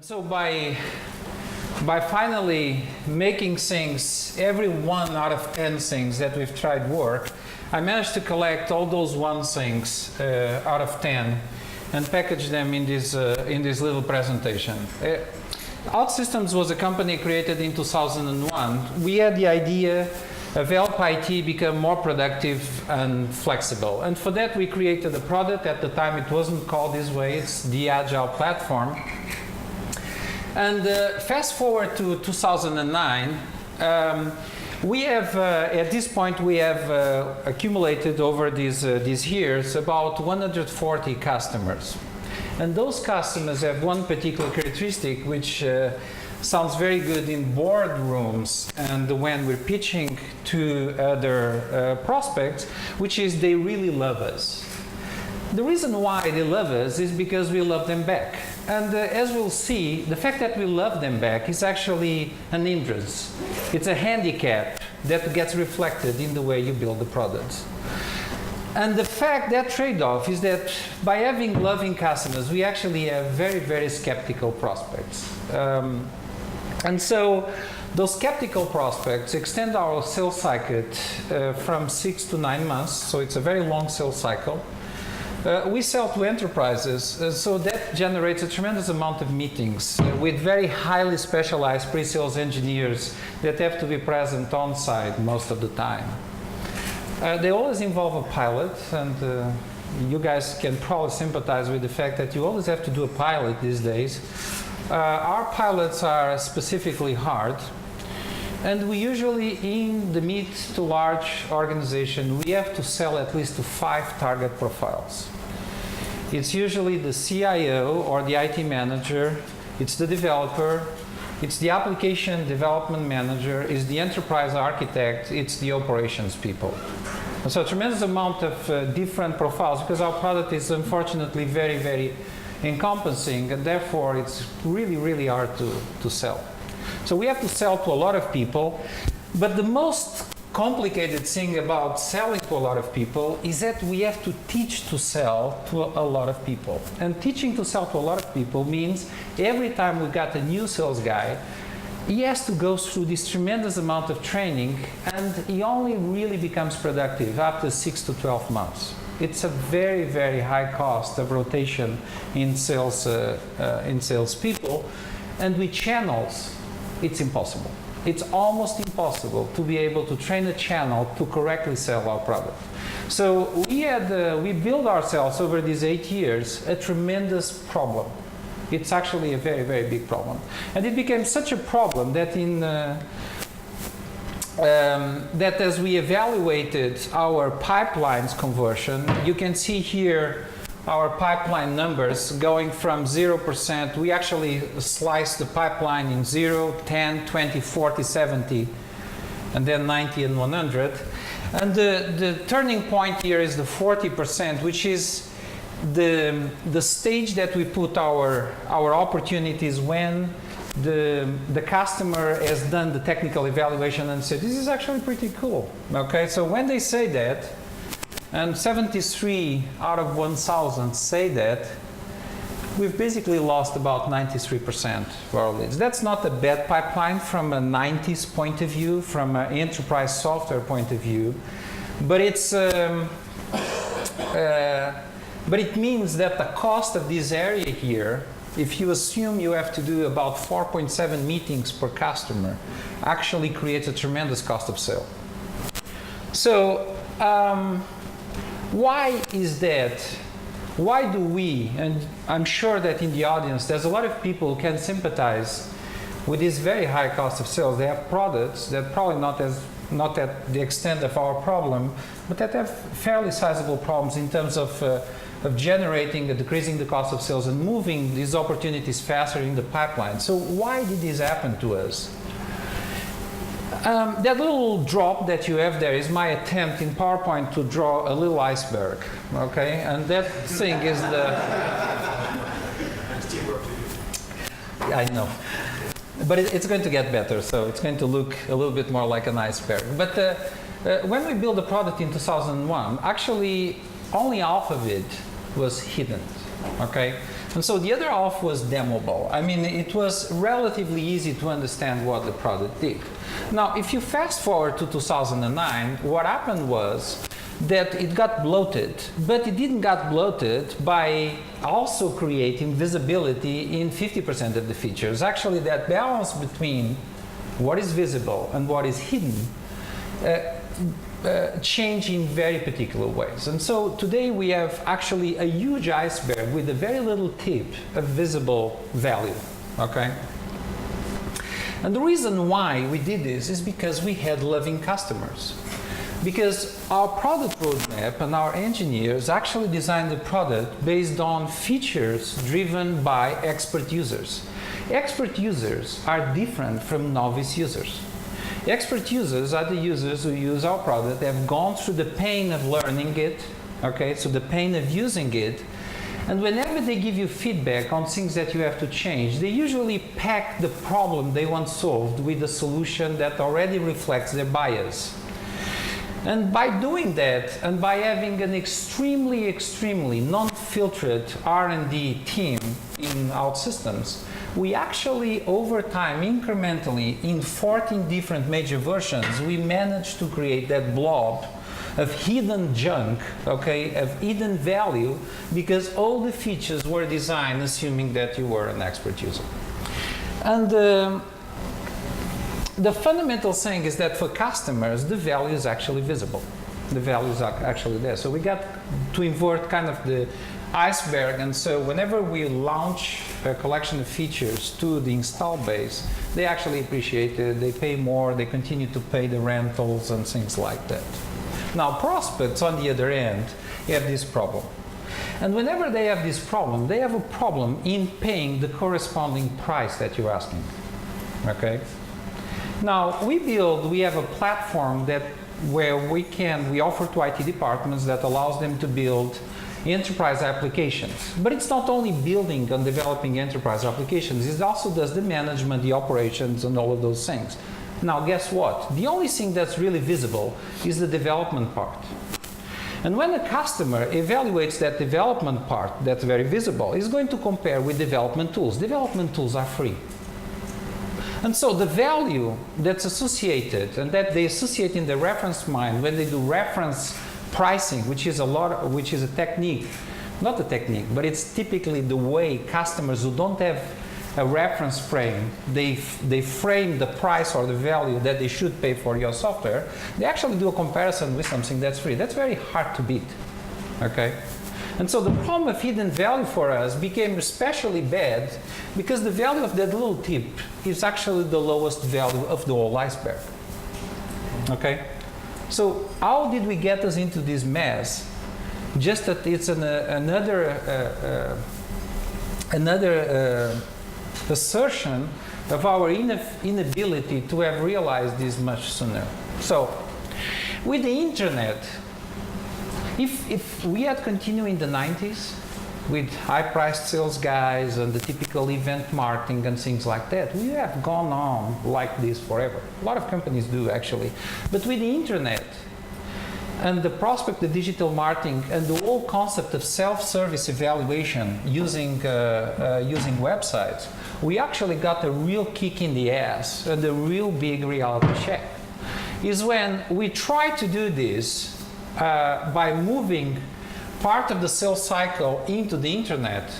So by finally making things, every 1 out of 10 things that we've tried work, I managed to collect all those 1 things out of 10 and package them in this little presentation. OutSystems was a company created in 2001. We had the idea of help IT become more productive and flexible. And for that we created a product. At the time it wasn't called this way, it's the Agile platform. And fast forward to 2009, we have, at this point, we have accumulated over these years about 140 customers. And those customers have one particular characteristic which sounds very good in boardrooms and when we're pitching to other prospects, which is they really love us. The reason why they love us is because we love them back. And as we'll see, the fact that we love them back is actually an hindrance. It's a handicap that gets reflected in the way you build the products. And the fact, that trade-off is that by having loving customers, we actually have very, very skeptical prospects. And so those skeptical prospects extend our sales cycle from 6 to 9 months, so it's a very long sales cycle. We sell to enterprises, so that generates a tremendous amount of meetings with very highly specialized pre-sales engineers that have to be present on site most of the time. They always involve a pilot, and you guys can probably sympathize with the fact that you always have to do a pilot these days. Our pilots are specifically hard. And we usually, in the mid to large organization, we have to sell at least to 5 target profiles. It's usually the CIO or the IT manager, it's the developer, it's the application development manager, it's the enterprise architect, it's the operations people. And so a tremendous amount of different profiles, because our product is unfortunately very, very encompassing, and therefore it's really, really hard to sell. So we have to sell to a lot of people, but the most complicated thing about selling to a lot of people is that we have to teach to sell to a lot of people. And teaching to sell to a lot of people means every time we got a new sales guy, he has to go through this tremendous amount of training, and he only really becomes productive after 6 to 12 months. It's a very, very high cost of rotation in salespeople, and with channels, it's impossible. It's almost impossible to be able to train a channel to correctly sell our product. So we built ourselves over these 8 years a tremendous problem. It's actually a very, very big problem. And it became such a problem that that as we evaluated our pipelines conversion, you can see here our pipeline numbers going from 0%. We actually slice the pipeline in 0, 10, 20, 40, 70, and then 90 and 100. And the turning point here is the 40%, which is the stage that we put our opportunities when the customer has done the technical evaluation and said, this is actually pretty cool. Okay, so when they say that, and 73 out of 1,000 say that, we've basically lost about 93% of our leads. That's not a bad pipeline from a 90s point of view, from an enterprise software point of view, but it's but it means that the cost of this area here, if you assume you have to do about 4.7 meetings per customer, actually creates a tremendous cost of sale. So why is that? Why do we, and I'm sure that in the audience there's a lot of people who can sympathize with this very high cost of sales. They have products that probably not at the extent of our problem, but that have fairly sizable problems in terms of generating and decreasing the cost of sales and moving these opportunities faster in the pipeline. So why did this happen to us? That little drop that you have there is my attempt in PowerPoint to draw a little iceberg, okay? And that thing is the... I know. But it's going to get better, so it's going to look a little bit more like an iceberg. But when we built the product in 2001, actually only half of it was hidden, okay? And so the other half was demoable. I mean, it was relatively easy to understand what the product did. Now, if you fast forward to 2009, what happened was that it got bloated, but it didn't get bloated by also creating visibility in 50% of the features. Actually, that balance between what is visible and what is hidden change in very particular ways. And so today we have actually a huge iceberg with a very little tip of visible value, okay? And the reason why we did this is because we had loving customers. Because our product roadmap and our engineers actually designed the product based on features driven by expert users. Expert users are different from novice users. Expert users are the users who use our product, have gone through the pain of learning it, okay, so the pain of using it, and whenever they give you feedback on things that you have to change, they usually pack the problem they want solved with a solution that already reflects their bias. And by doing that, and by having an extremely non-filtered R&D team in OutSystems, we actually, over time, incrementally, in 14 different major versions, we managed to create that blob of hidden junk, okay, of hidden value, because all the features were designed assuming that you were an expert user. And the fundamental thing is that for customers, the value is actually visible. The value is actually there. So we got to invert kind of the iceberg, and so whenever we launch a collection of features to the install base, they actually appreciate it, they pay more, they continue to pay the rentals and things like that. Now prospects, on the other end, have this problem. And whenever they have this problem, they have a problem in paying the corresponding price that you're asking, okay? Now, we have a platform that where we offer to IT departments that allows them to build enterprise applications. But it's not only building and developing enterprise applications, it also does the management, the operations, and all of those things. Now, guess what? The only thing that's really visible is the development part. And when a customer evaluates that development part that's very visible, he's going to compare with development tools. Development tools are free. And so the value that's associated, and that they associate in the reference mind when they do reference pricing, which is a technique, not a technique, but it's typically the way customers who don't have a reference frame, they frame the price or the value that they should pay for your software. They actually do a comparison with something that's free. That's very hard to beat, okay? And so the problem of hidden value for us became especially bad because the value of that little tip is actually the lowest value of the whole iceberg, okay? So how did we get us into this mess? Just that it's another assertion of our inability to have realized this much sooner. So with the internet, if we had continued in the 90s with high-priced sales guys and the typical event marketing and things like that, we have gone on like this forever. A lot of companies do, actually. But with the internet and the prospect of digital marketing and the whole concept of self-service evaluation using websites, we actually got a real kick in the ass and a real big reality check. Is when we try to do this by moving part of the sales cycle into the internet.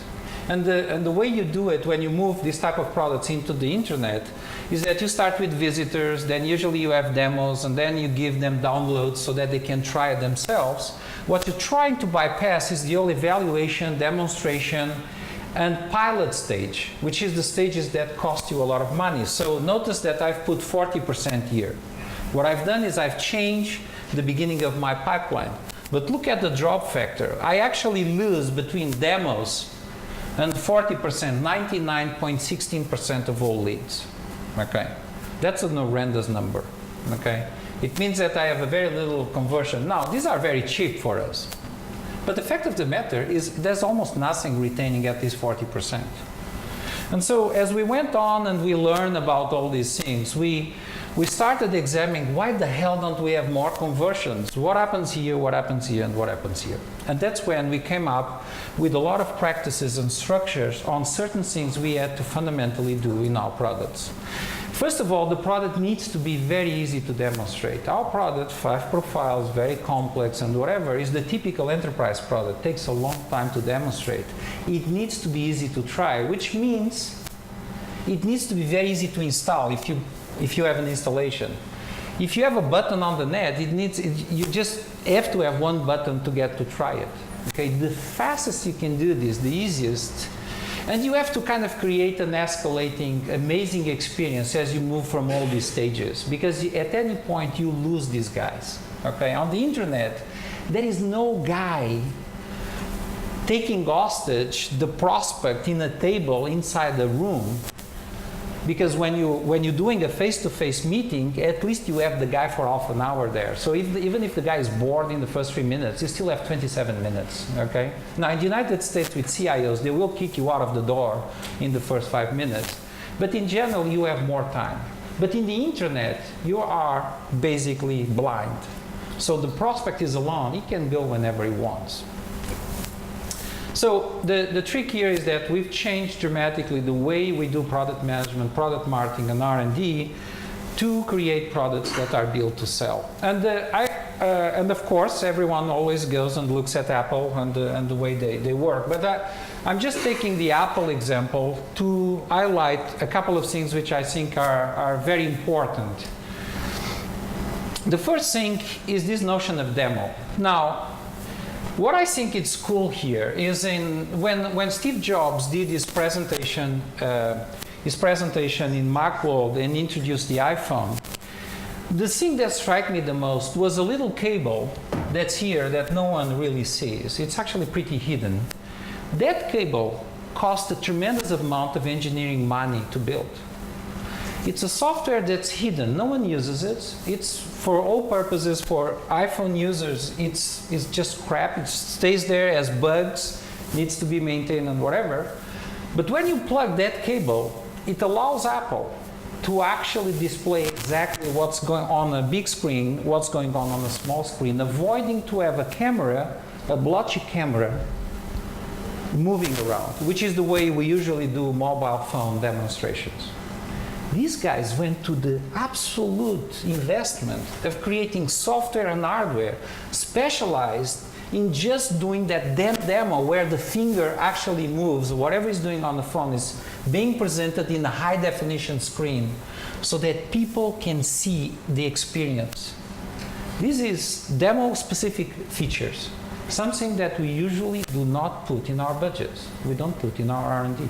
And the way you do it when you move this type of products into the internet is that you start with visitors, then usually you have demos, and then you give them downloads so that they can try it themselves. What you're trying to bypass is the whole evaluation, demonstration, and pilot stage, which is the stages that cost you a lot of money. So notice that I've put 40% here. What I've done is I've changed the beginning of my pipeline. But look at the drop factor. I actually lose between demos and 40%, 99.16% of all leads. Okay, that's an horrendous number. Okay, it means that I have a very little conversion. Now, these are very cheap for us. But the fact of the matter is there's almost nothing retaining at this 40%. And so as we went on and we learned about all these things, we started examining why the hell don't we have more conversions? What happens here, what happens here, and what happens here? And that's when we came up with a lot of practices and structures on certain things we had to fundamentally do in our products. First of all, the product needs to be very easy to demonstrate. Our product, 5 profiles, very complex and whatever, is the typical enterprise product. It takes a long time to demonstrate. It needs to be easy to try, which means it needs to be very easy to install if you have an installation. If you have a button on the net, you just have to have one button to get to try it. Okay, the fastest you can do this, the easiest. And you have to kind of create an escalating, amazing experience as you move from all these stages, because at any point you lose these guys. Okay, on the internet, there is no guy taking hostage the prospect in a table inside the room, because when you're doing a face-to-face meeting, at least you have the guy for half an hour there. So even if the guy is bored in the first 3 minutes, you still have 27 minutes, okay? Now, in the United States with CIOs, they will kick you out of the door in the first 5 minutes. But in general, you have more time. But in the internet, you are basically blind. So the prospect is alone. He can go whenever he wants. So the trick here is that we've changed dramatically the way we do product management, product marketing, and R&D to create products that are built to sell. And of course, everyone always goes and looks at Apple and the way they work. But I'm just taking the Apple example to highlight a couple of things which I think are very important. The first thing is this notion of demo. Now, what I think is cool here is when Steve Jobs did his presentation in Macworld and introduced the iPhone, the thing that struck me the most was a little cable that's here that no one really sees. It's actually pretty hidden. That cable cost a tremendous amount of engineering money to build. It's a software that's hidden. No one uses it. It's for all purposes, for iPhone users, it's just crap. It stays there as bugs, needs to be maintained and whatever. But when you plug that cable, it allows Apple to actually display exactly what's going on a big screen, what's going on a small screen, avoiding to have a camera, a blotchy camera, moving around, which is the way we usually do mobile phone demonstrations. These guys went to the absolute investment of creating software and hardware specialized in just doing that demo where the finger actually moves. Whatever is doing on the phone is being presented in a high definition screen so that people can see the experience. This is demo specific features, something that we usually do not put in our budgets. We don't put in our R&D.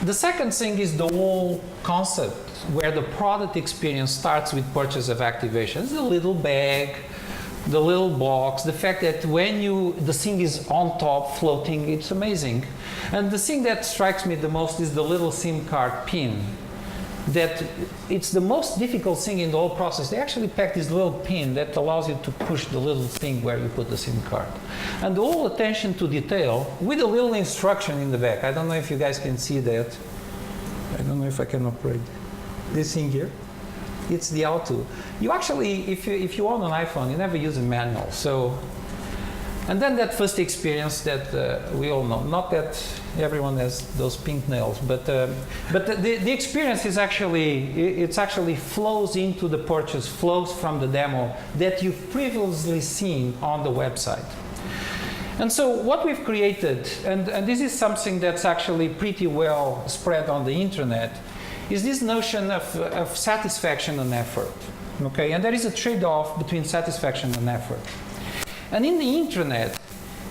The second thing is the whole concept where the product experience starts with purchase of activations. The little bag, the little box, the fact that when the thing is on top floating, it's amazing. And the thing that strikes me the most is the little SIM card pin. That it's the most difficult thing in the whole process. They actually pack this little pin that allows you to push the little thing where you put the SIM card. And the whole attention to detail with a little instruction in the back. I don't know if you guys can see that. I don't know if I can operate this thing here. It's the how to. You actually, if you own an iPhone, you never use a manual. So, and then that first experience that we all know. Not that everyone has those pink nails, but the experience is actually flows into the purchase, flows from the demo that you've previously seen on the website. And so what we've created, and this is something that's actually pretty well spread on the internet, is this notion of satisfaction and effort. Okay, and there is a trade-off between satisfaction and effort. And in the internet,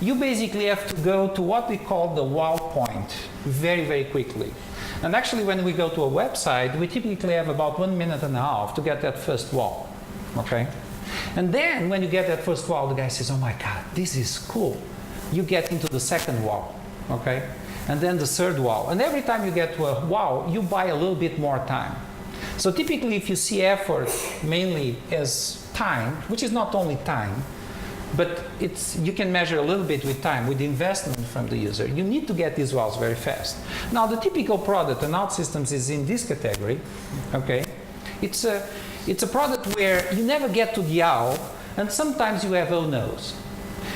you basically have to go to what we call the wow point very, very quickly. And actually, when we go to a website, we typically have about 1.5 minutes to get that first wow. Okay? And then when you get that first wow, the guy says, oh my God, this is cool. You get into the second wow. Okay? And then the third wow. And every time you get to a wow, you buy a little bit more time. So typically, if you see effort mainly as time, which is not only time, But you can measure a little bit with time, with investment from the user. You need to get these wows very fast. Now, the typical product on OutSystems is in this category. Okay, it's a product where you never get to the owl, and sometimes you have oh-no's.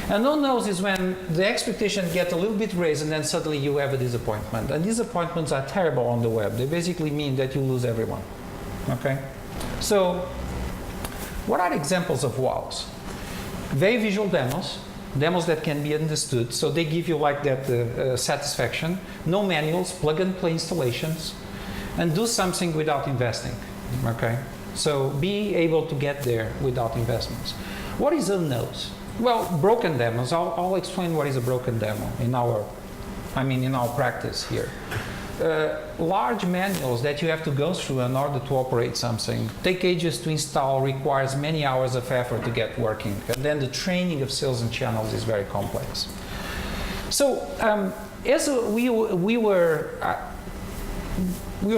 And oh-no's is when the expectation gets a little bit raised, and then suddenly you have a disappointment. And disappointments are terrible on the web. They basically mean that you lose everyone. Okay, so what are examples of wows? Very visual demos that can be understood, so they give you like that satisfaction. No manuals, plug and play installations, and do something without investing. Okay, so be able to get there without investments. What is unknowns? Well, broken demos. I'll explain what is a broken demo in our practice here. Large manuals that you have to go through in order to operate something take ages to install, requires many hours of effort to get working, and then the training of sales and channels is very complex. So as we were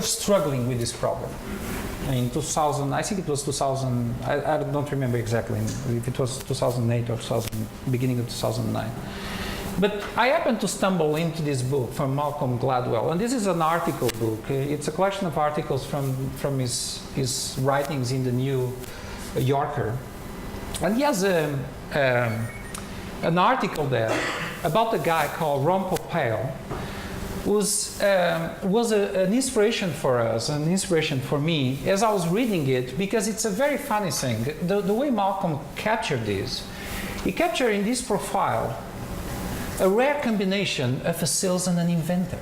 struggling with this problem in 2000, I think it was 2000, I don't remember exactly if it was 2008 or beginning of 2009. But I happened to stumble into this book from Malcolm Gladwell, and this is an article book. It's a collection of articles from his writings in the New Yorker. And he has an article there about a guy called Ron Popeil, who was an inspiration for us, an inspiration for me, as I was reading it, because it's a very funny thing. The way Malcolm captured this, he captured in this profile a rare combination of a sales and an inventor.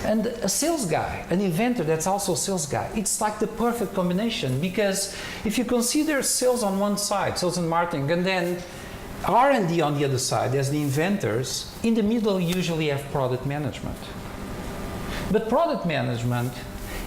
And a sales guy, an inventor that's also a sales guy, it's like the perfect combination, because if you consider sales on one side, sales and marketing, and then R&D on the other side as the inventors, in the middle you usually have product management. But product management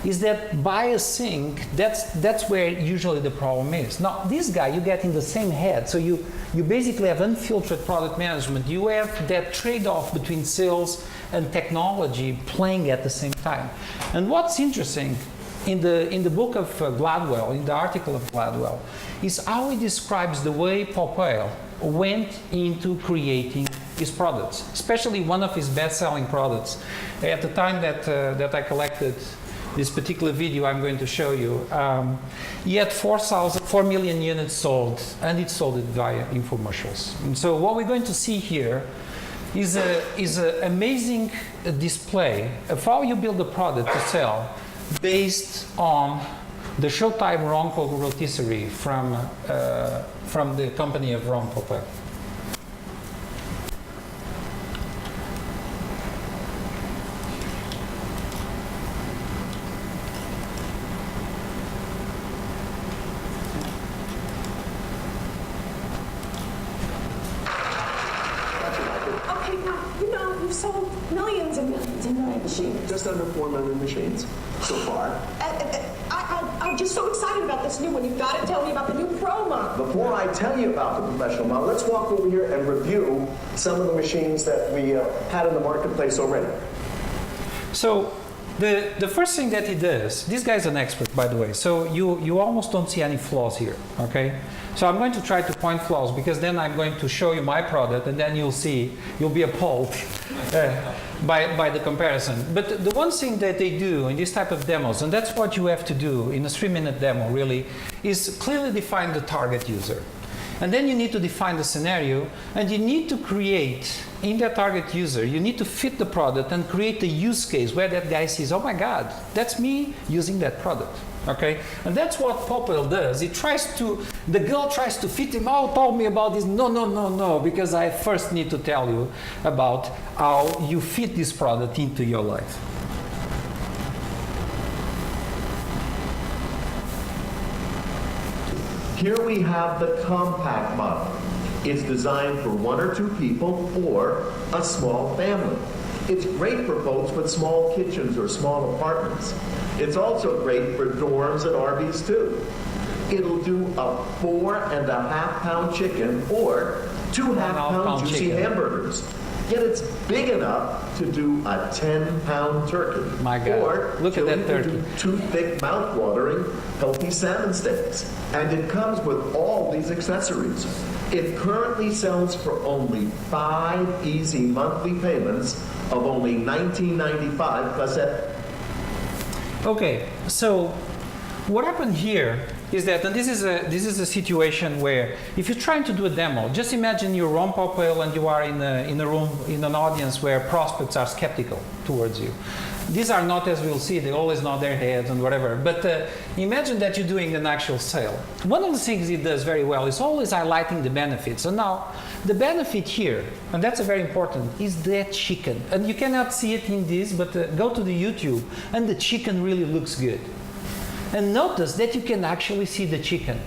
is that biasing, that's where usually the problem is. Now, this guy you get in the same head, so you basically have unfiltered product management. You have that trade-off between sales and technology playing at the same time. And what's interesting in the book of Gladwell, in the article of Gladwell, is how he describes the way Popeil went into creating his products, especially one of his best-selling products. At the time that I collected this particular video I'm going to show you, he had 4 million units sold, and it sold it via infomercials. And so what we're going to see here is an amazing display of how you build a product to sell based on the Showtime Ronco rotisserie from the company of Ron Popeil. Just under 4 million machines so far. I'm just so excited about this new one. You've got to tell me about the new Pro model. Before I tell you about the professional model, let's walk over here and review some of the machines that we had in the marketplace already. So the first thing that he does, this guy's an expert, by the way, so you almost don't see any flaws here, okay? So I'm going to try to point flaws, because then I'm going to show you my product, and then you'll be appalled by the comparison. But the one thing that they do in this type of demos, and that's what you have to do in a 3-minute demo really, is clearly define the target user. And then you need to define the scenario, and you need to create, in that target user, you need to fit the product and create the use case where that guy sees, oh my God, that's me using that product. Okay, and that's what Popeil does. The girl tries to fit him. Oh, tell me about this. No, because I first need to tell you about how you fit this product into your life. Here we have the compact model. It's designed for 1 or 2 people or a small family. It's great for folks with small kitchens or small apartments. It's also great for dorms and RVs too. It'll do a 4.5-pound chicken or 2 half-pound juicy hamburgers. Yet it's big enough to do a 10-pound turkey. My God. Or Look at that to do turkey. 2 thick, mouth-watering, healthy salmon steaks. And it comes with all these accessories. It currently sells for only 5 easy monthly payments of only $19.95 plus that. Okay, so what happened here is that, and this is a situation where if you're trying to do a demo, just imagine you're Ron Popeil and you are in a room, in an audience where prospects are skeptical towards you. These are not, as we'll see, they always nod their heads and whatever, but imagine that you're doing an actual sale. One of the things he does very well is always highlighting the benefits. And now, the benefit here, and that's a very important, is that chicken. And you cannot see it in this, but go to the YouTube, and the chicken really looks good. And notice that you can actually see the chicken.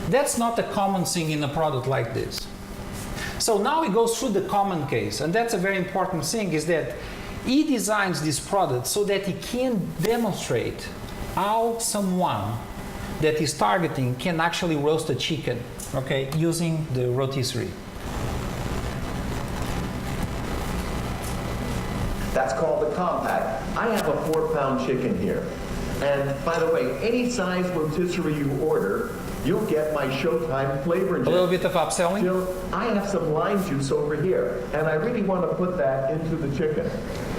That's not a common thing in a product like this. So now he goes through the common case, and that's a very important thing, is that he designs this product so that he can demonstrate how someone that is targeting can actually roast a chicken, okay, using the rotisserie. That's called the compact. I have a 4-pound chicken here. And by the way, any size rotisserie you order, you'll get my Showtime flavor A injection. little bit of upselling. Jill, I have some lime juice over here, and I really want to put that into the chicken.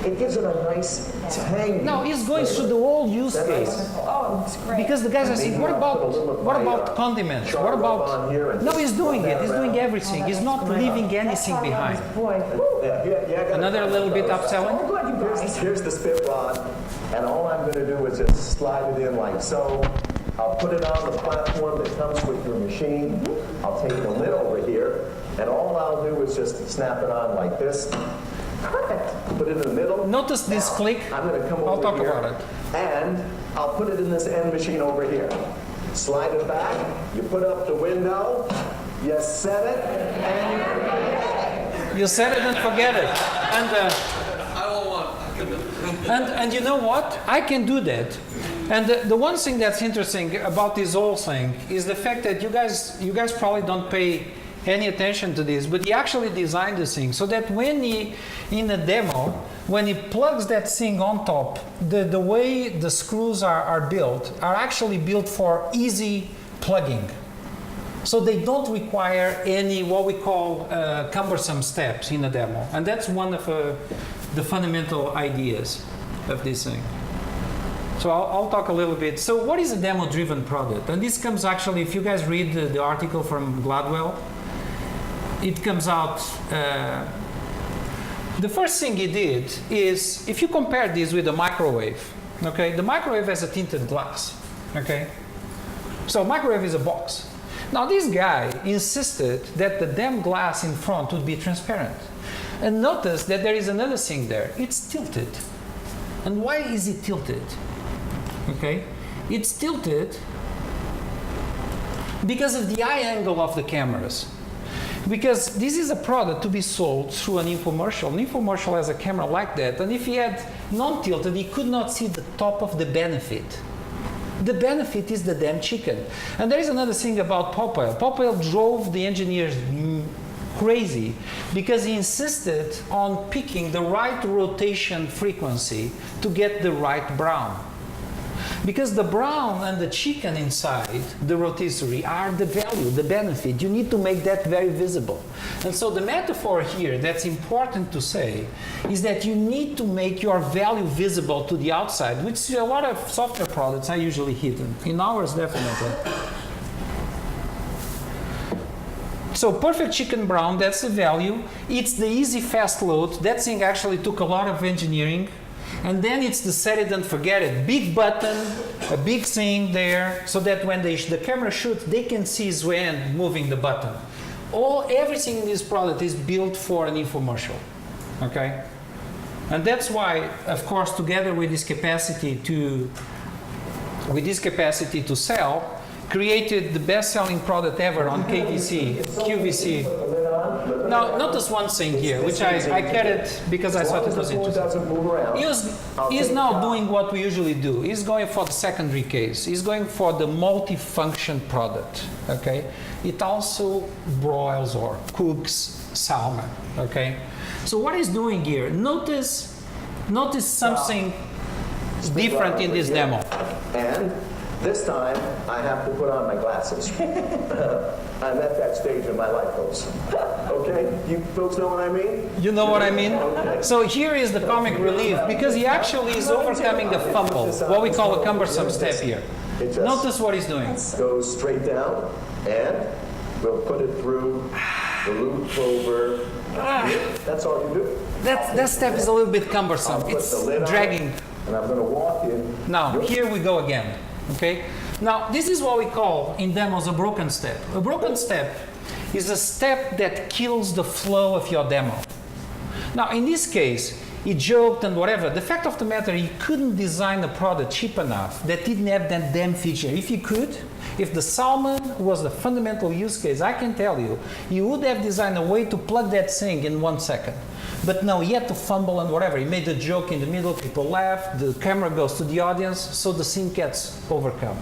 It gives it a nice tang. No, he's going through the whole use case. Oh, it's great. Because the guys are saying, what about condiments? What about... No, he's doing it. He's doing everything. He's not leaving anything behind. Another little bit upselling. Here's the spit rod, and all I'm going to do is just slide it in like so. I'll put it on the platform that comes with your machine. I'll take the lid over here, and all I'll do is just snap it on like this. Perfect. Put it in the middle. Notice this Now, click. I'm going to come I'll over talk here, about it. and I'll put it in this end machine over here. Slide it back. You put up the window. You set it, and You said it and forget it. And, I will want. and you know what? I can do that. And the one thing that's interesting about this whole thing is the fact that you guys probably don't pay any attention to this, but he actually designed this thing so that when he, in a demo, when he plugs that thing on top, the way the screws are built are actually built for easy plugging. So they don't require any what we call cumbersome steps in a demo. And that's one of the fundamental ideas of this thing. So I'll talk a little bit. So what is a demo-driven product? And this comes actually, if you guys read the article from Gladwell, it comes out, the first thing he did is, if you compare this with a microwave, okay, the microwave has a tinted glass, okay? So microwave is a box. Now this guy insisted that the damn glass in front would be transparent. And notice that there is another thing there, it's tilted. And why is it tilted? Okay, it's tilted because of the eye angle of the cameras. Because this is a product to be sold through an infomercial. An infomercial has a camera like that, and if he had non-tilted, he could not see the top of the benefit. The benefit is the damn chicken. And there is another thing about Popeil. Popeil drove the engineers crazy because he insisted on picking the right rotation frequency to get the right brown. Because the brown and the chicken inside the rotisserie are the value, the benefit. You need to make that very visible. And so the metaphor here that's important to say is that you need to make your value visible to the outside, which a lot of software products are usually hidden. In ours, definitely. So perfect chicken brown, that's the value. It's the easy fast load. That thing actually took a lot of engineering. And then it's the set it and forget it. Big button, a big thing there, so that when the camera shoots, they can see Sven moving the button. Everything in this product is built for an infomercial, okay? And that's why, of course, together with this capacity to sell, created the best-selling product ever on KVC, QVC. Now, notice one thing here, which I carried because I thought it was interesting. He's now doing what we usually do. He's going for the secondary case. He's going for the multi-function product, okay? it also broils or cooks salmon, okay? So what it's doing here, notice something different in this demo. And this time, I have to put on my glasses. I'm at that stage in my life, folks. Okay? You folks know what I mean? You know what I mean? Okay. So here is the comic relief, because he actually is overcoming the fumble, what we call a cumbersome step here. It just Notice what he's doing. goes straight down, and we'll put it through the loop over. That's all you do. That step is a little bit cumbersome. Put It's the lid on, dragging. and I'm going to walk in. Now, here we go again, okay? Now, this is what we call in demos a broken step. A broken step is a step that kills the flow of your demo. Now, in this case, he joked and whatever. The fact of the matter, he couldn't design a product cheap enough that didn't have that damn feature. If he could, if the salmon was the fundamental use case, I can tell you, he would have designed a way to plug that thing in 1 second. But no, he had to fumble and whatever. He made a joke in the middle, people laugh, the camera goes to the audience, so the scene gets overcome.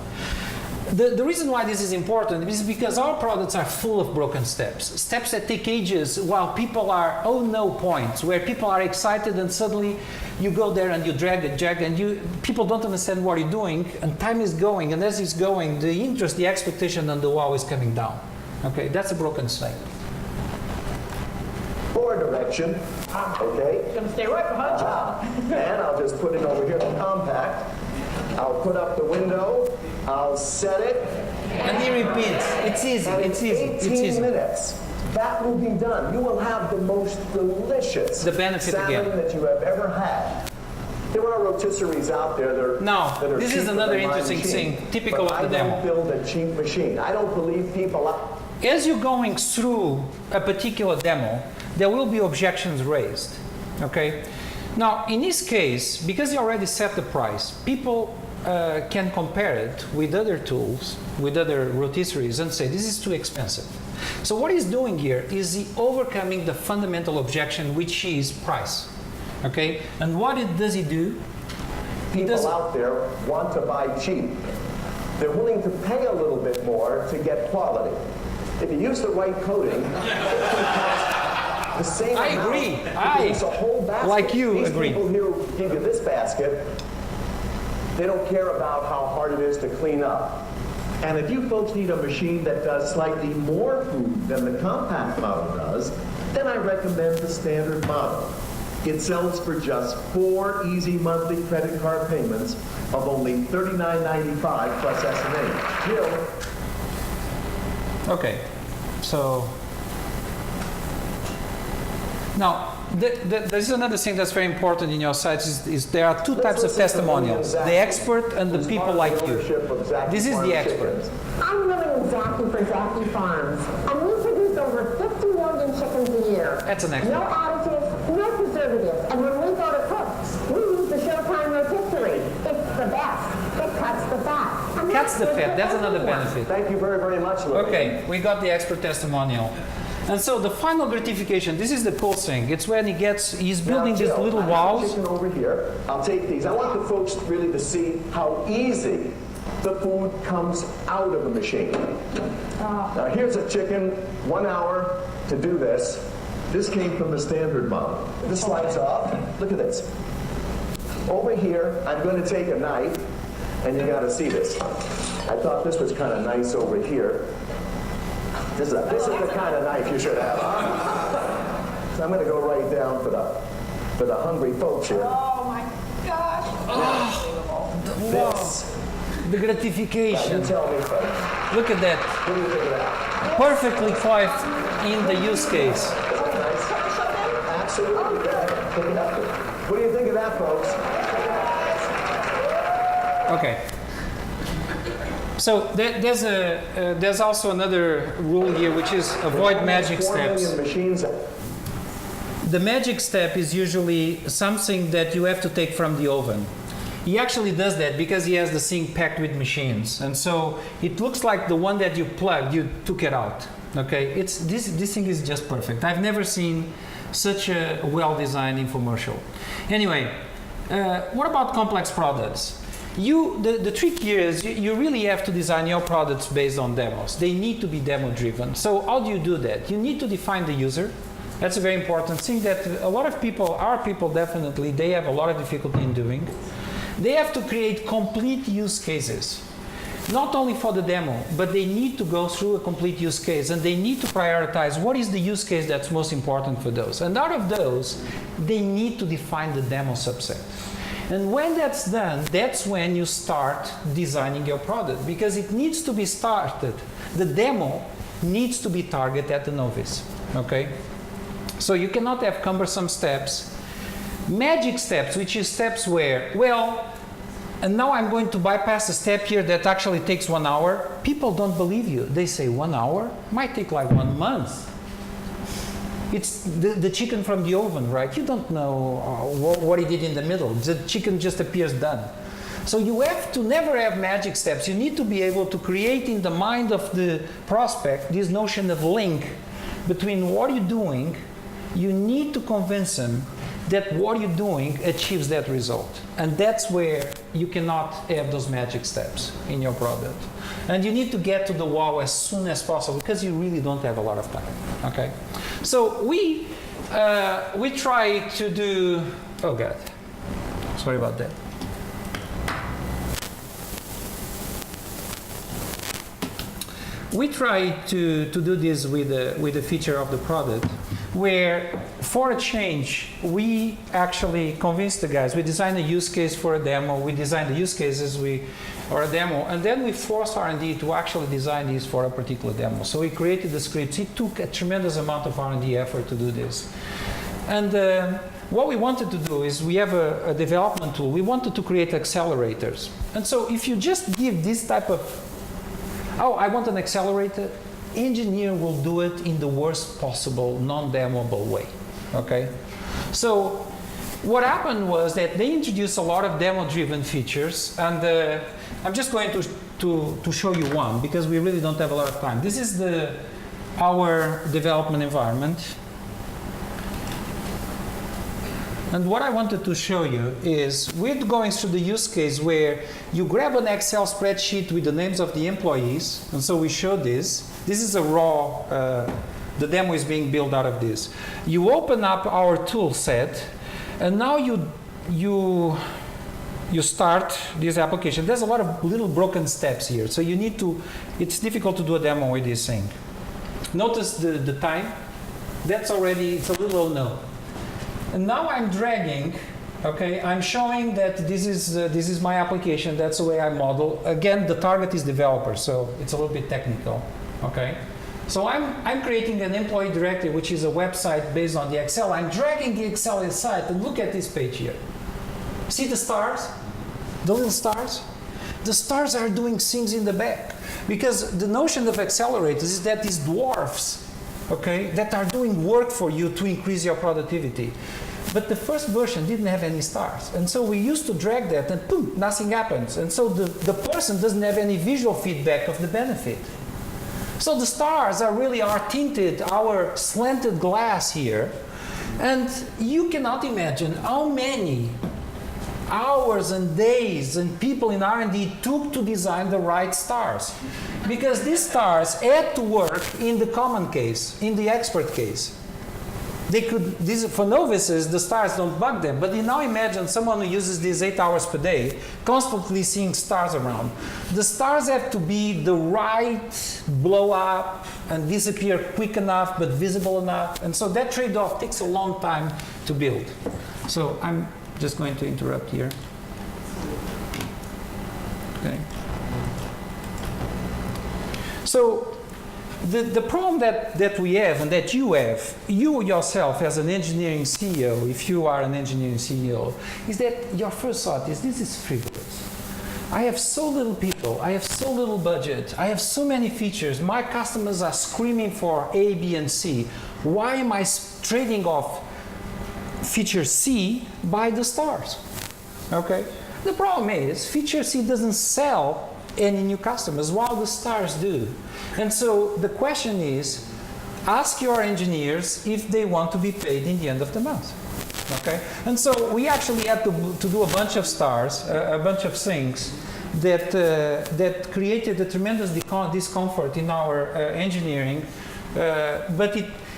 The reason why this is important is because our products are full of broken steps. Steps that take ages while people are, oh no points, where people are excited and suddenly you go there and you drag and people don't understand what you're doing and time is going, and as it's going, the interest, the expectation and the wow is coming down. Okay, that's a broken step. Forward direction, okay? Gonna stay right behind you. And I'll just put it over here to compact. I'll put up the window, I'll set it, And he repeats, it's easy, and it's easy, it's 18 easy. minutes. That will be done. You will have the most delicious The benefit salmon again. that you have ever had. There are rotisseries out there that are Now, that are this is cheaper another than my interesting machine. thing, typical But of the I demo. don't build a cheap machine. I don't believe people out. As you're going through a particular demo, there will be objections raised, okay? Now, in this case, because you already set the price, people can compare it with other tools, with other rotisseries, and say, this is too expensive. So what he's doing here is he overcoming the fundamental objection, which is price, okay? And what does he do? He People does, out there want to buy cheap. They're willing to pay a little bit more to get quality. If you use the right coating, it can cost the same I amount agree. to produce a whole basket. like you, These agree. people here who give you this basket, they don't care about how hard it is to clean up. And if you folks need a machine that does slightly more food than the compact model does, then I recommend the standard model. It sells for just 4 easy monthly credit card payments of only $39.95 plus S&A. Jill, okay, so now there's another thing that's very important in your site is there are two types of testimonials: the expert and the people like you. This is the expert. I'm living in Zacky for Zacky Farms, and we produce over 50 million chickens a year. That's an expert. No additives, no preservatives, and when we go to cook, we use the Showtime rotisserie. It's the best. It cuts the fat. And Cuts the good fat. for That's another everyone. benefit. Thank you very, very much, Louis. Okay, we got the expert testimonial. And so the final gratification, this is the cool thing. It's when he's building Now, these Jill, little I have walls. chicken over here. I'll take these. I want the folks really to see how easy the food comes out of the machine. Now here's a chicken, 1 hour to do this. this came from the standard model. This slides off. Look at this. Over here, I'm going to take a knife, and you got to see this. I thought this was kind of nice over here. This is the kind of knife you should have. So I'm going to go right down for the hungry folks here. Oh my gosh. This. The You gratification. tell me, folks. Look at that. What do you think of that? Perfectly quite in the use case. Is that nice? Absolutely. Go ahead. Pick it up. What do you think of that, folks? Okay. So there's also another rule here, which is avoid magic 4 steps. million machines. The magic step is usually something that you have to take from the oven. He actually does that because he has the thing packed with machines, and so it looks like the one that you plugged, you took it out. Okay, this thing is just perfect. I've never seen such a well-designed infomercial. Anyway, what about complex products? The trick here is you really have to design your products based on demos. They need to be demo driven. So how do you do that? You need to define the user. That's a very important thing that a lot of people, our people definitely, they have a lot of difficulty in doing. They have to create complete use cases. Not only for the demo, but they need to go through a complete use case and they need to prioritize what is the use case that's most important for those. And out of those, they need to define the demo subset. And when that's done, that's when you start designing your product because it needs to be started. The demo needs to be targeted at the novice, okay? So you cannot have cumbersome steps. Magic steps, which is steps where, well, and now I'm going to bypass a step here that actually takes 1 hour. People don't believe you. They say 1 hour? Might take like 1 month. It's the chicken from the oven, right? You don't know what it did in the middle. The chicken just appears done. So you have to never have magic steps. You need to be able to create in the mind of the prospect this notion of link between what you're doing. You need to convince them that what you're doing achieves that result. And that's where you cannot have those magic steps in your product. And you need to get to the wow as soon as possible because you really don't have a lot of time, okay? So we try to do, oh God, sorry about that. We try to do this with the feature of the product where for a change, we actually convince the guys. We design a use case for a demo. We design the use cases or a demo, and then we force R&D to actually design these for a particular demo. So we created the scripts. It took a tremendous amount of R&D effort to do this. And what we wanted to do is we have a development tool. We wanted to create accelerators. And so if you just give this type of, oh, I want an accelerator, engineer will do it in the worst possible non-demoable way, okay? So what happened was that they introduced a lot of demo-driven features, and I'm just going to show you one because we really don't have a lot of time. This is our development environment. And what I wanted to show you is we're going through the use case where you grab an Excel spreadsheet with the names of the employees. And so we show this. This is a raw, the demo is being built out of this. You open up our tool set, and now you start this application. There's a lot of little broken steps here. So you need to, it's difficult to do a demo with this thing. Notice the time. That's already, it's a little no. And now I'm dragging, okay, I'm showing that this is my application, that's the way I model. Again, the target is developer, so it's a little bit technical, okay? So I'm creating an employee directory, which is a website based on the Excel. I'm dragging the Excel inside, and look at this page here. See the stars? The little stars? The stars are doing things in the back. Because the notion of accelerators is that these dwarfs, okay, that are doing work for you to increase your productivity. But the first version didn't have any stars. And so we used to drag that and boom, nothing happens. And so the person doesn't have any visual feedback of the benefit. So the stars are really our tinted, our slanted glass here. And you cannot imagine how many hours and days and people in R&D took to design the right stars. Because these stars had to work in the common case, in the expert case. They could, for novices, the stars don't bug them. But you now imagine someone who uses these 8 hours per day, constantly seeing stars around. The stars have to be the right blow up and disappear quick enough, but visible enough. And so that trade-off takes a long time to build. So I'm just going to interrupt here. Okay. So the problem that we have and that you have, you yourself as an engineering CEO, if you are an engineering CEO, is that your first thought is this is frivolous. I have so little people, I have so little budget, I have so many features, my customers are screaming for A, B, and C. Why am I trading off feature C by the stars? Okay? The problem is feature C doesn't sell any new customers while the stars do. And so the question is, ask your engineers if they want to be paid in the end of the month. Okay, and so we actually had to do a bunch of stars, a bunch of things that created a tremendous discomfort in our engineering.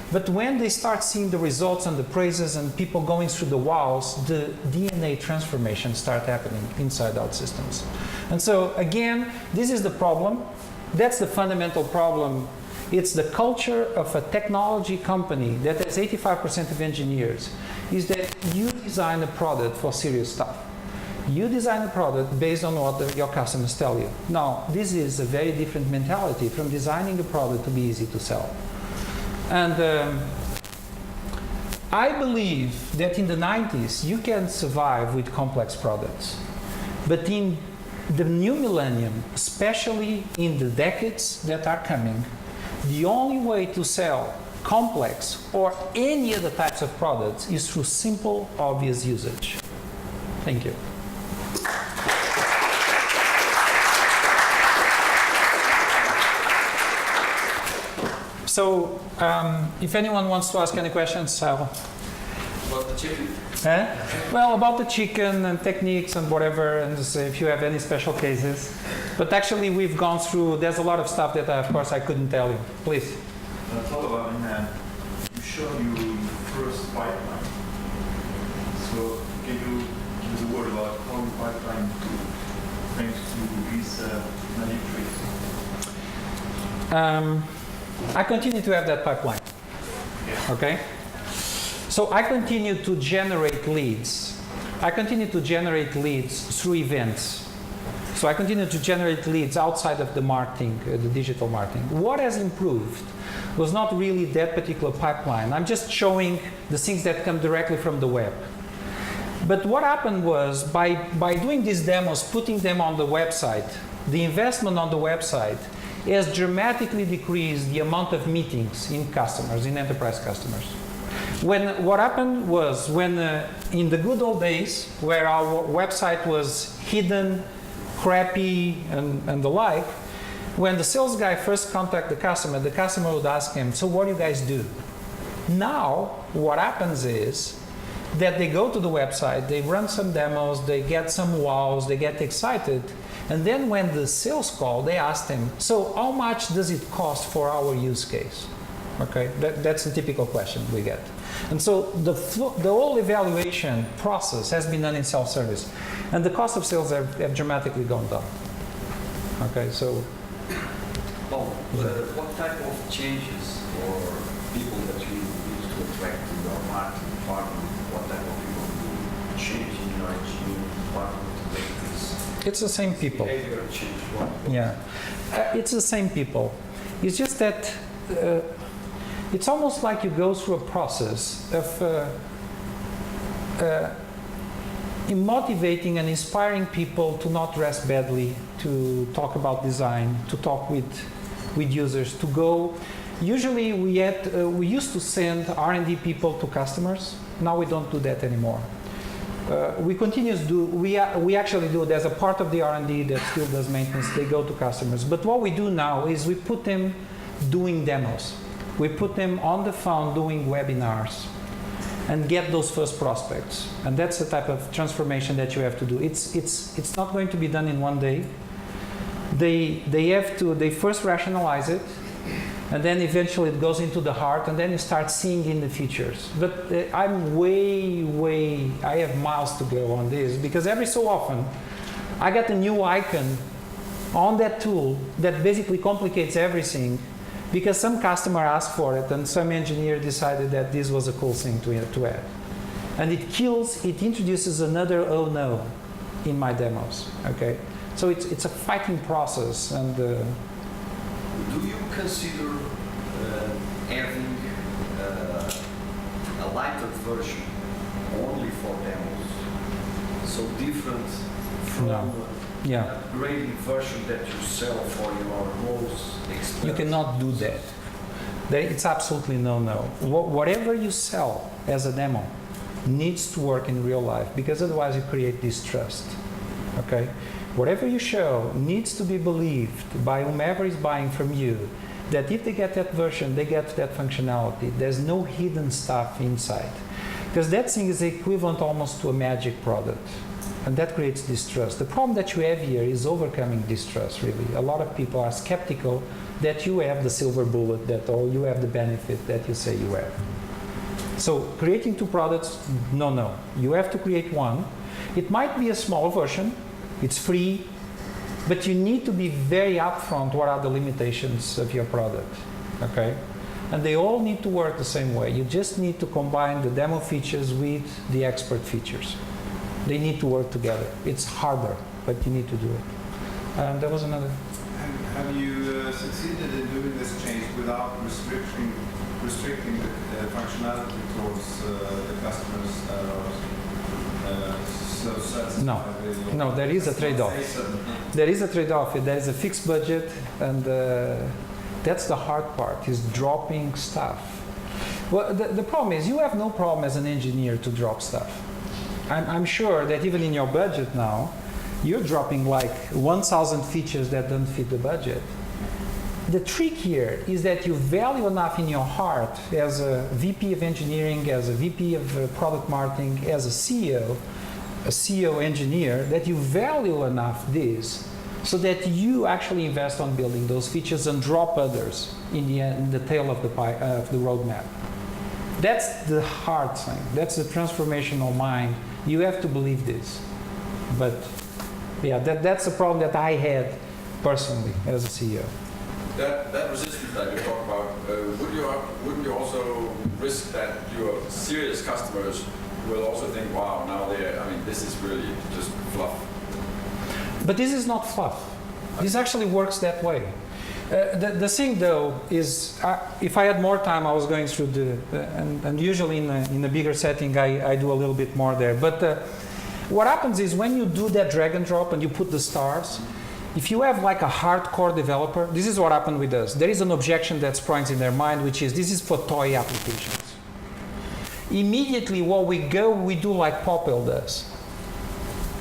But when they start seeing the results and the praises and people going through the walls, the DNA transformation start happening inside our systems. And so again, this is the problem. That's the fundamental problem. It's the culture of a technology company that has 85% of engineers, is that you design a product for serious stuff. You design a product based on what your customers tell you. Now, this is a very different mentality from designing a product to be easy to sell. And I believe that in the 90s, you can survive with complex products. But in the new millennium, especially in the decades that are coming, the only way to sell complex or any other types of products is through simple, obvious usage. Thank you. So, if anyone wants to ask any questions, I'll... About the chicken. Well, about the chicken and techniques and whatever, and if you have any special cases. But actually, we've gone through, there's a lot of stuff that, of course, I couldn't tell you. Please. Follow-up, you showed your first pipeline. So can you give us a word about how the pipeline grew thanks to these magic tricks? I continue to have that pipeline. Yeah. Okay? So I continue to generate leads. I continue to generate leads through events. So I continue to generate leads outside of the marketing, the digital marketing. What has improved was not really that particular pipeline. I'm just showing the things that come directly from the web. But what happened was, by doing these demos, putting them on the website, the investment on the website has dramatically decreased the amount of meetings in customers, in enterprise customers. What happened was, when in the good old days, where our website was hidden, crappy, and the like, when the sales guy first contacted the customer would ask him, so what do you guys do? Now, what happens is that they go to the website, they run some demos, they get some wows, they get excited, and then when the sales call, they ask them, so how much does it cost for our use case? Okay, that's a typical question we get. And so the whole evaluation process has been done in self-service, and the cost of sales have dramatically gone down. Okay, so... Well, what type of changes or people that you use to attract to your marketing department, what type of people you change in your engineering department to make this it's the same people. behavior change? Yeah, it's the same people. It's just that it's almost like you go through a process of motivating and inspiring people to not dress badly, to talk about design, to talk with users, to go. Usually we used to send R&D people to customers. Now we don't do that anymore. We continue to do, we actually do, there's a part of the R&D that still does maintenance, they go to customers. But what we do now is we put them doing demos. We put them on the phone doing webinars and get those first prospects. And that's the type of transformation that you have to do. It's not going to be done in one day. They first rationalize it, and then eventually it goes into the heart, and then you start seeing in the features. But I'm I have miles to go on this, because every so often I get a new icon on that tool that basically complicates everything, because some customer asked for it and some engineer decided that this was a cool thing to add. And it introduces another oh no in my demos, okay? So it's a fighting process. And Do you consider having a lighter version only for demos? So different from No. Yeah. upgrading version that you sell for your most expensive? You cannot do that. It's absolutely no-no. Whatever you sell as a demo needs to work in real life, because otherwise you create distrust. Okay? Whatever you show needs to be believed by whomever is buying from you, that if they get that version, they get that functionality. There's no hidden stuff inside. Because that thing is equivalent almost to a magic product. And that creates distrust. The problem that you have here is overcoming distrust, really. A lot of people are skeptical that you have the silver bullet, that or you have the benefit that you say you have. So creating two products, no. You have to create one. It might be a small version. It's free. But you need to be very upfront what are the limitations of your product, okay? And they all need to work the same way. You just need to combine the demo features with the expert features. They need to work together. It's harder, but you need to do it. There was another. Have you succeeded in doing this change without restricting the functionality towards the customers so satisfied? No, there is a trade-off. There is a trade-off. There is a fixed budget, and that's the hard part, is dropping stuff. Well, the problem is you have no problem as an engineer to drop stuff. I'm sure that even in your budget now, you're dropping like 1,000 features that don't fit the budget. The trick here is that you value enough in your heart as a VP of engineering, as a VP of product marketing, as a CEO engineer, that you value enough this so that you actually invest on building those features and drop others in the tail of the roadmap. That's the hard thing. That's the transformational mind. You have to believe this. But yeah, that's the problem that I had personally as a CEO. That resistance that you talk about, wouldn't you also risk that your serious customers will also think, wow, now this is really just fluff? But this is not fluff. This actually works that way. The thing though is, if I had more time, I was going through and usually in a bigger setting, I do a little bit more there. But what happens is when you do that drag and drop and you put the stars, if you have like a hardcore developer, this is what happened with us. There is an objection that springs in their mind, which is this is for toy applications. Immediately what we do like Popel does.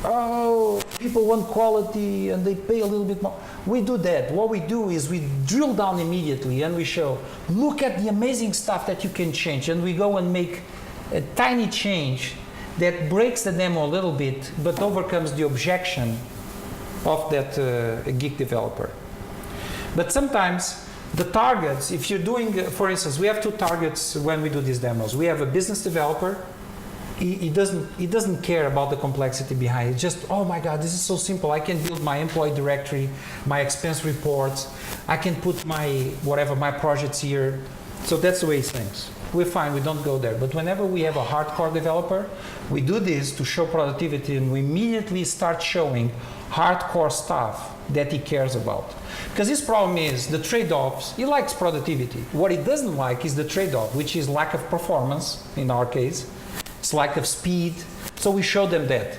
Oh, people want quality and they pay a little bit more. We do that. What we do is we drill down immediately and we show, look at the amazing stuff that you can change. And we go and make a tiny change that breaks the demo a little bit, but overcomes the objection of that geek developer. But sometimes the targets, if you're doing, for instance, we have two targets when we do these demos. We have a business developer. He doesn't care about the complexity behind it. It's just, oh my God, this is so simple. I can build my employee directory, my expense reports. I can put my projects here. So that's the way it thinks. We're fine, we don't go there. But whenever we have a hardcore developer, we do this to show productivity and we immediately start showing hardcore stuff that he cares about. Because his problem is the trade-offs. He likes productivity. What he doesn't like is the trade-off, which is lack of performance in our case. It's lack of speed. So we show them that.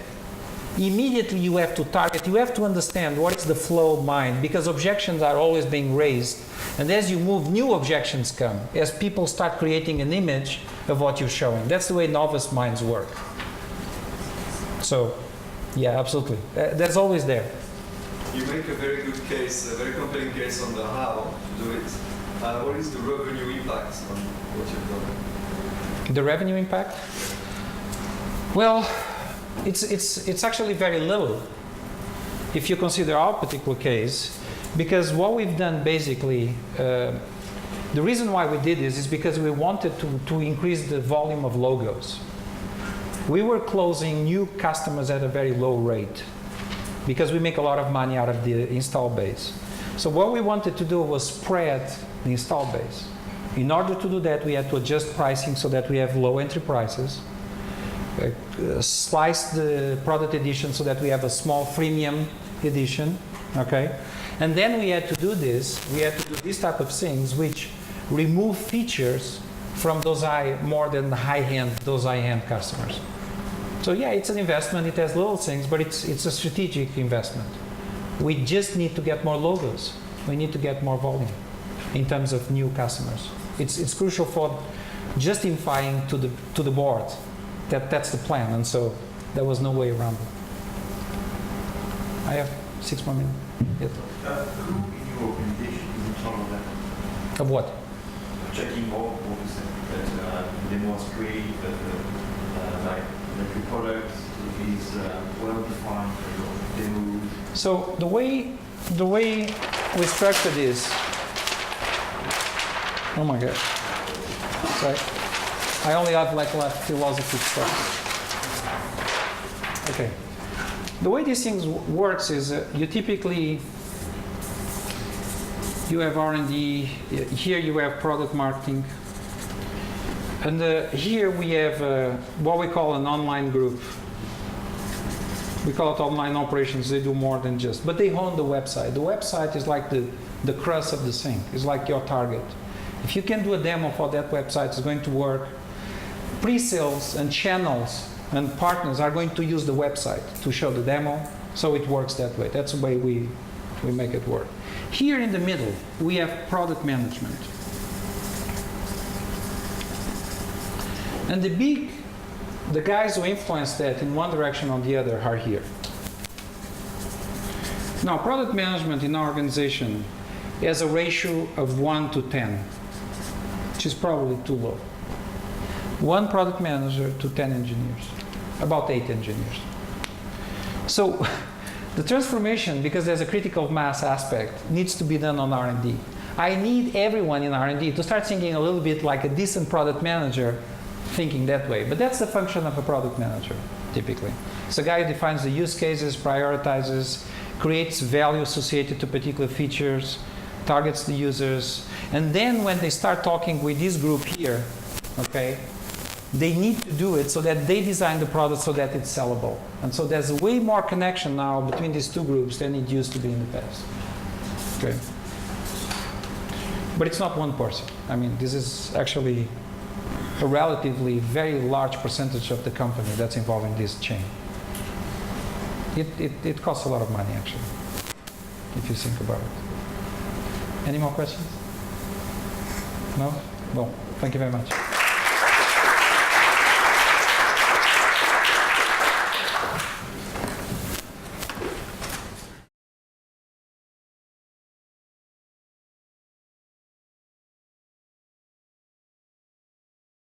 Immediately you have to target, you have to understand what is the flow of mind, because objections are always being raised. And as you move, new objections come, as people start creating an image of what you're showing. That's the way novice minds work. So, yeah, absolutely. That's always there. You make a very good case, a very compelling case on the how to do it. What is the revenue impact on what you've done? The revenue impact? Well, it's actually very little if you consider our particular case, because what we've done basically, the reason why we did this is because we wanted to increase the volume of logos. We were closing new customers at a very low rate because we make a lot of money out of the install base. So what we wanted to do was spread the install base. In order to do that, we had to adjust pricing so that we have low entry prices, slice the product edition so that we have a small freemium edition, okay? And then we had to do these type of things which remove features from those high-end customers. So yeah, it's an investment, it has little things, but it's a strategic investment. We just need to get more logos. We need to get more volume in terms of new customers. It's crucial for justifying to the board that's the plan, and so there was no way around it. I have 6 more minutes. Yes. Who in your organization is in charge of that? Of what? Checking all this, that the demo was great, that like your product is well defined for your demo? So the way we structure this. Oh my God. Sorry. I only have like philosophy stuff. Okay. The way these things works is you typically you have R&D. Here you have product marketing. And here we have what we call an online group. We call it online operations. They do more than just, but they own the website. The website is like the crust of the thing. It's like your target. If you can do a demo for that website, it's going to work. Pre-sales and channels and partners are going to use the website to show the demo, so it works that way. That's the way we make it work. Here in the middle, we have product management. And the guys who influence that in one direction or the other are here. Now, product management in our organization has a ratio of 1 to 10, which is probably too low. 1 product manager to 10 engineers, about 8 engineers. So the transformation, because there's a critical mass aspect, needs to be done on R&D. I need everyone in R&D to start thinking a little bit like a decent product manager, thinking that way. But that's the function of a product manager, typically. It's a guy who defines the use cases, prioritizes, creates value associated to particular features, targets the users, and then when they start talking with this group here, okay, they need to do it so that they design the product so that it's sellable. And so there's way more connection now between these two groups than it used to be in the past. Okay. But it's not one person. I mean, this is actually a relatively very large percentage of the company that's involved in this chain. It costs a lot of money, actually, if you think about it. Any more questions? No? Well, thank you very much.